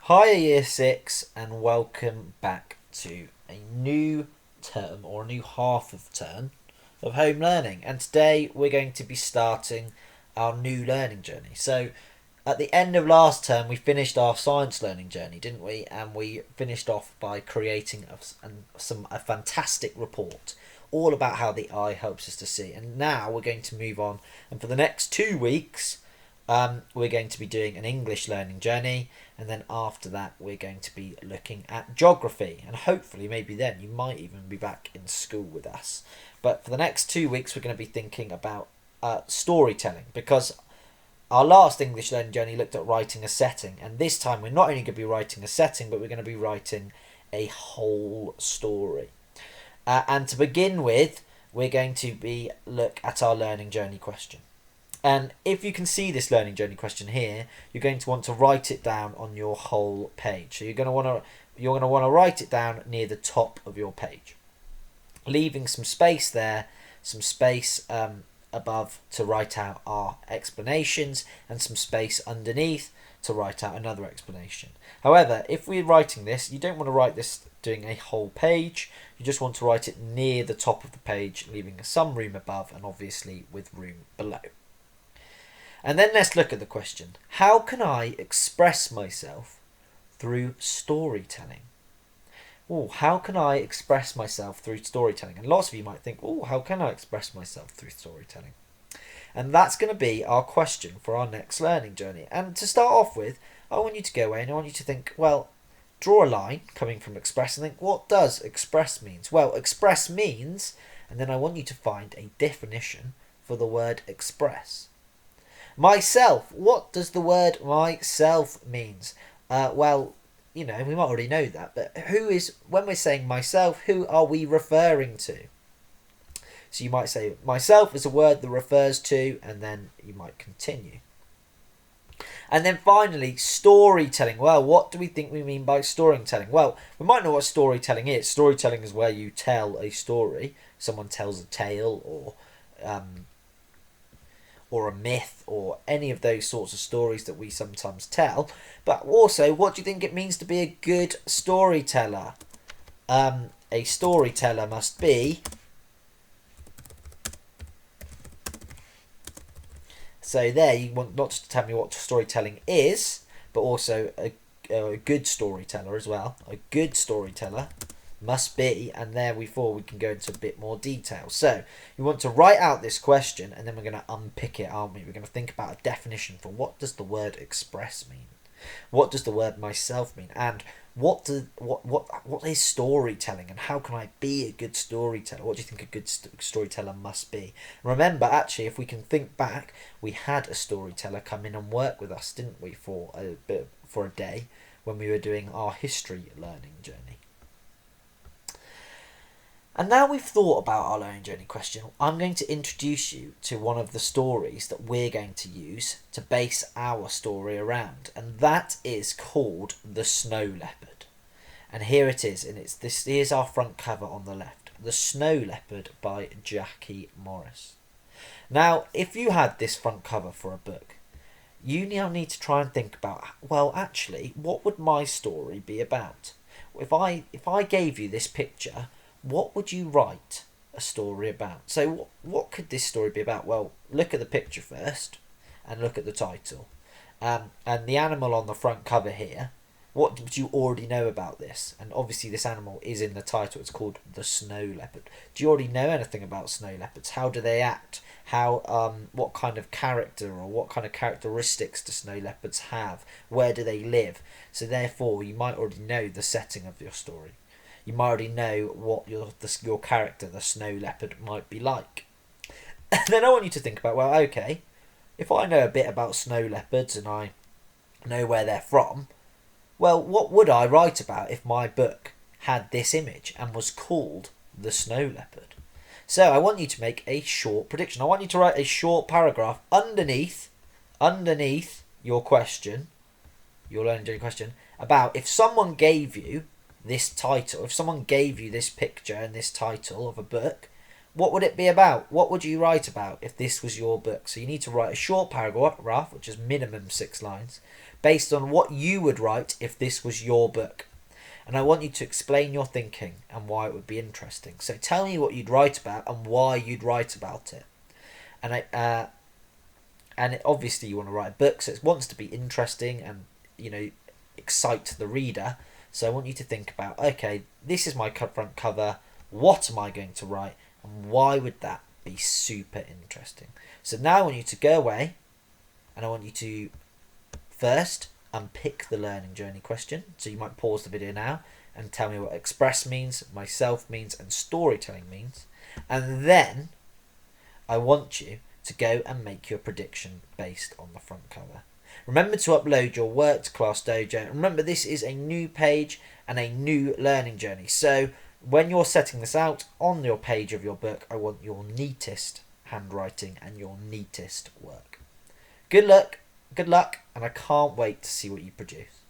Hi, Year 6, and welcome back to a new term or a new half of term of home learning. And today we're going to be starting our new learning journey. So, at the end of last term, we finished our science learning journey, didn't we? And we finished off by creating a fantastic report all about how the eye helps us to see. And now we're going to move on, and for the next 2 weeks, we're going to be doing an English learning journey, and then after that, we're going to be looking at geography. And hopefully, maybe then you might even be back in school with us. But for the next 2 weeks, we're going to be thinking about storytelling, because our last English learning journey looked at writing a setting, and this time we're not only going to be writing a setting, but we're going to be writing a whole story. And to begin with, we're going to be look at our learning journey question. And if you can see this learning journey question here, you're going to want to write it down on your whole page. So you're going to want to write it down near the top of your page, leaving some space there, some space above to write out our explanations, and some space underneath to write out another explanation. However, if we're writing this, you don't want to write this doing a whole page. You just want to write it near the top of the page, leaving some room above and obviously with room below. And then let's look at the question. How can I express myself through storytelling? Oh, how can I express myself through storytelling? And lots of you might think, oh, how can I express myself through storytelling? And that's going to be our question for our next learning journey. And to start off with, I want you to go away and I want you to think, well, draw a line coming from express and think, what does express means? Well, express means, and then I want you to find a definition for the word express. Myself. What does the word myself means? Well, we might already know that, but when we're saying myself, who are we referring to? So you might say myself is a word that refers to, and then you might continue. And then finally, storytelling. Well, what do we think we mean by storytelling? Well, we might know what storytelling is. Storytelling is where you tell a story. Someone tells a tale or a myth, or any of those sorts of stories that we sometimes tell. But also, what do you think it means to be a good storyteller? A storyteller must be... So there, you want not just to tell me what storytelling is, but also a good storyteller as well. A good storyteller must be, and therefore we can go into a bit more detail. So you want to write out this question, and then we're going to unpick it, aren't we? We're going to think about a definition for what does the word express mean, what does the word myself mean, and what is storytelling, and how can I be a good storyteller? What do you think a good storyteller must be? Remember, actually, if we can think back, we had a storyteller come in and work with us, didn't we, for a day when we were doing our history learning journey. And now we've thought about our learning journey question, I'm going to introduce you to one of the stories that we're going to use to base our story around. And that is called The Snow Leopard. And here it is, and here's our front cover on the left. The Snow Leopard by Jackie Morris. Now, if you had this front cover for a book, you now need to try and think about, well, actually, what would my story be about? If I gave you this picture, what would you write a story about? So what could this story be about? Well, look at the picture first and look at the title. And the animal on the front cover here, what do you already know about this? And obviously this animal is in the title. It's called the snow leopard. Do you already know anything about snow leopards? How do they act? What kind of character or what kind of characteristics do snow leopards have? Where do they live? So therefore you might already know the setting of your story. You might already know what your character, the snow leopard, might be like. And then I want you to think about, well, okay, if I know a bit about snow leopards and I know where they're from, well, what would I write about if my book had this image and was called The Snow Leopard? So I want you to make a short prediction. I want you to write a short paragraph underneath your question, your learning journey question, about if someone gave you this title, if someone gave you this picture and this title of a book, what would it be about? What would you write about if this was your book? So you need to write a short paragraph, which is minimum 6 lines, based on what you would write if this was your book. And I want you to explain your thinking and why it would be interesting. So tell me what you'd write about and why you'd write about it. And obviously you want to write a book, so it wants to be interesting and, you know, excite the reader. So I want you to think about, okay, this is my front cover. What am I going to write, and why would that be super interesting? So now I want you to go away, and I want you to first unpick the learning journey question. So you might pause the video now and tell me what express means, myself means, and storytelling means. And then I want you to go and make your prediction based on the front cover. Remember to upload your work to Class Dojo. Remember, this is a new page and a new learning journey. So when you're setting this out on your page of your book, I want your neatest handwriting and your neatest work. Good luck, and I can't wait to see what you produce.